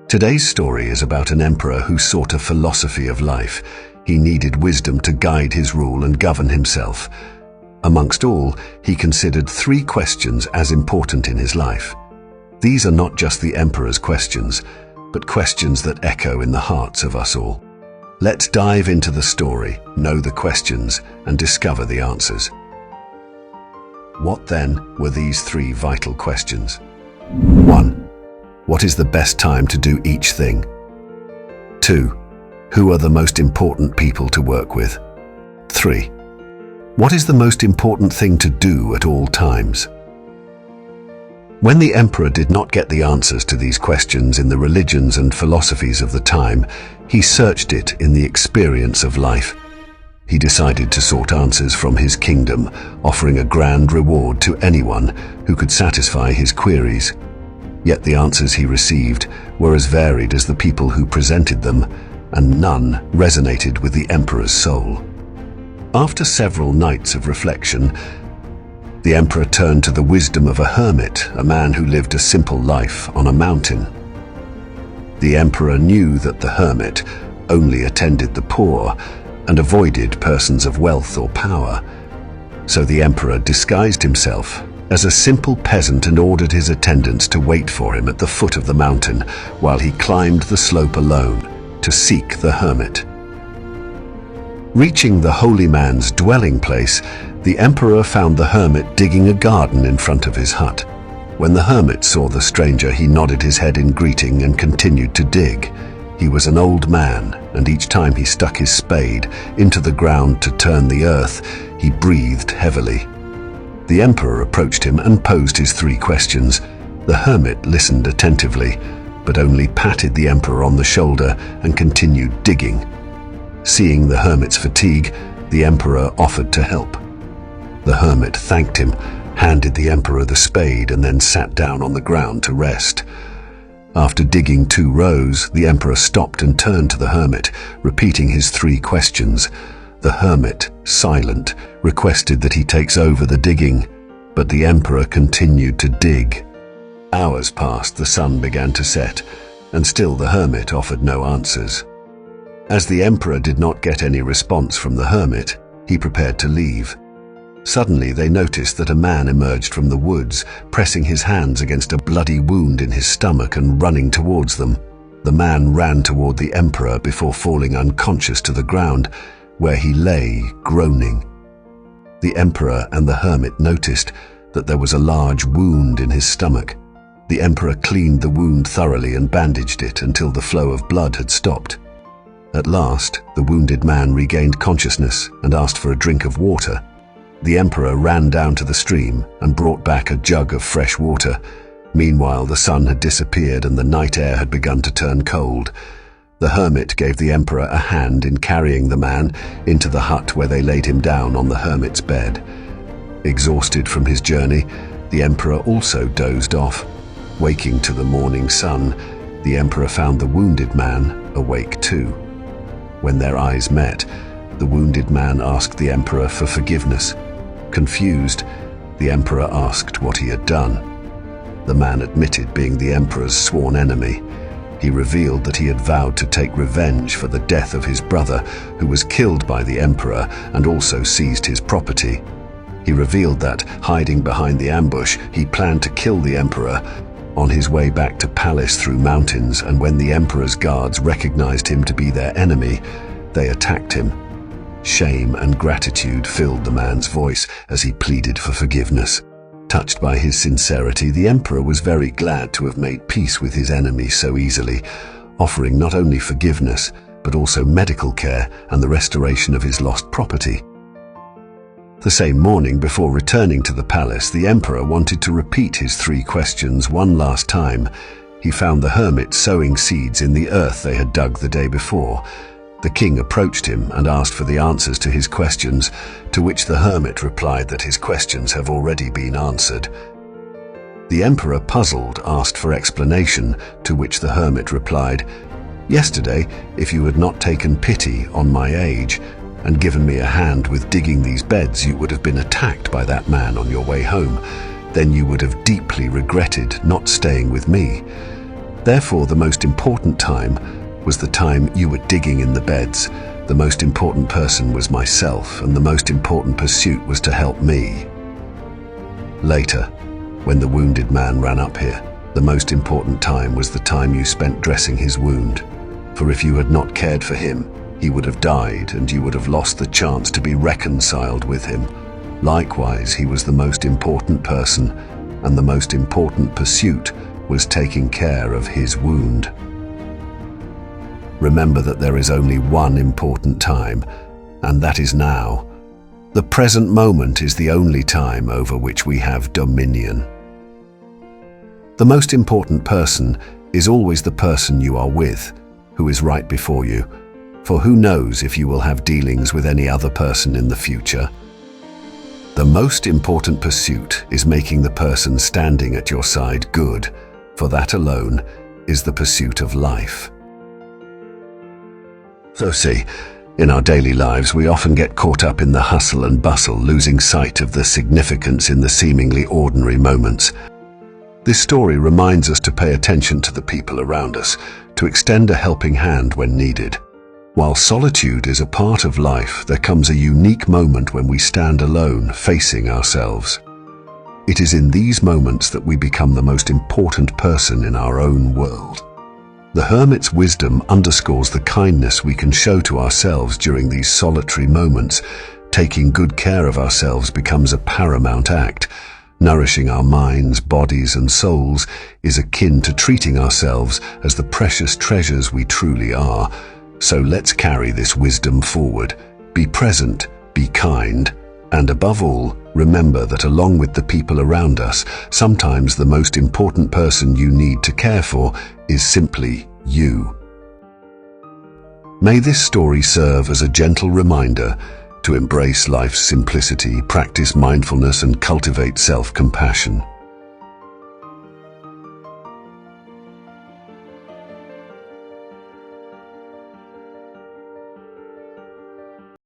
Today's story is about an emperor who sought a philosophy of life. He needed wisdom to guide his rule and govern himself. Amongst all, he considered 3 questions as important in his life. These are not just the emperor's questions, but questions that echo in the hearts of us all. Let's dive into the story, know the questions, and discover the answers. What then were these 3 vital questions? 1. What is the best time to do each thing? 2. Who are the most important people to work with? 3. What is the most important thing to do at all times? When the emperor did not get the answers to these questions in the religions and philosophies of the time, he searched it in the experience of life. He decided to sort answers from his kingdom, offering a grand reward to anyone who could satisfy his queries. Yet the answers he received were as varied as the people who presented them, and none resonated with the emperor's soul. After several nights of reflection, the emperor turned to the wisdom of a hermit, a man who lived a simple life on a mountain. The emperor knew that the hermit only attended the poor and avoided persons of wealth or power. So the emperor disguised himself as a simple peasant and ordered his attendants to wait for him at the foot of the mountain while he climbed the slope alone to seek the hermit. Reaching the holy man's dwelling place, the emperor found the hermit digging a garden in front of his hut. When the hermit saw the stranger, he nodded his head in greeting and continued to dig. He was an old man, and each time he stuck his spade into the ground to turn the earth, he breathed heavily. The emperor approached him and posed his 3 questions. The hermit listened attentively, but only patted the emperor on the shoulder and continued digging. Seeing the hermit's fatigue, the emperor offered to help. The hermit thanked him, handed the emperor the spade, and then sat down on the ground to rest. After digging 2 rows, the emperor stopped and turned to the hermit, repeating his 3 questions. The hermit, silent, requested that he takes over the digging, but the emperor continued to dig. Hours passed, the sun began to set, and still the hermit offered no answers. As the emperor did not get any response from the hermit, he prepared to leave. Suddenly they noticed that a man emerged from the woods, pressing his hands against a bloody wound in his stomach and running towards them. The man ran toward the emperor before falling unconscious to the ground, where he lay, groaning. The emperor and the hermit noticed that there was a large wound in his stomach. The emperor cleaned the wound thoroughly and bandaged it until the flow of blood had stopped. At last, the wounded man regained consciousness and asked for a drink of water. The emperor ran down to the stream and brought back a jug of fresh water. Meanwhile, the sun had disappeared and the night air had begun to turn cold. The hermit gave the emperor a hand in carrying the man into the hut, where they laid him down on the hermit's bed. Exhausted from his journey, the emperor also dozed off. Waking to the morning sun, the emperor found the wounded man awake too. When their eyes met, the wounded man asked the emperor for forgiveness. Confused, the emperor asked what he had done. The man admitted being the emperor's sworn enemy. He revealed that he had vowed to take revenge for the death of his brother, who was killed by the emperor, and also seized his property. He revealed that, hiding behind the ambush, he planned to kill the emperor on his way back to palace through mountains, and when the emperor's guards recognized him to be their enemy, they attacked him. Shame and gratitude filled the man's voice as he pleaded for forgiveness. Touched by his sincerity, the emperor was very glad to have made peace with his enemy so easily, offering not only forgiveness, but also medical care and the restoration of his lost property. The same morning, before returning to the palace, the emperor wanted to repeat his 3 questions one last time. He found the hermit sowing seeds in the earth they had dug the day before. The king approached him and asked for the answers to his questions, to which the hermit replied that his questions have already been answered. The emperor, puzzled, asked for explanation, to which the hermit replied, "Yesterday, if you had not taken pity on my age and given me a hand with digging these beds, you would have been attacked by that man on your way home. Then you would have deeply regretted not staying with me. Therefore, the most important time was the time you were digging in the beds. The most important person was myself, and the most important pursuit was to help me. Later, when the wounded man ran up here, the most important time was the time you spent dressing his wound. For if you had not cared for him, he would have died, and you would have lost the chance to be reconciled with him. Likewise, he was the most important person, and the most important pursuit was taking care of his wound. Remember that there is only one important time, and that is now. The present moment is the only time over which we have dominion. The most important person is always the person you are with, who is right before you, for who knows if you will have dealings with any other person in the future. The most important pursuit is making the person standing at your side good, for that alone is the pursuit of life. So see, in our daily lives we often get caught up in the hustle and bustle, losing sight of the significance in the seemingly ordinary moments. This story reminds us to pay attention to the people around us, to extend a helping hand when needed. While solitude is a part of life, there comes a unique moment when we stand alone, facing ourselves. It is in these moments that we become the most important person in our own world. The hermit's wisdom underscores the kindness we can show to ourselves during these solitary moments. Taking good care of ourselves becomes a paramount act. Nourishing our minds, bodies, and souls is akin to treating ourselves as the precious treasures we truly are. So let's carry this wisdom forward. Be present, be kind, and above all, remember that along with the people around us, sometimes the most important person you need to care for is simply you. May this story serve as a gentle reminder to embrace life's simplicity, practice mindfulness, and cultivate self-compassion.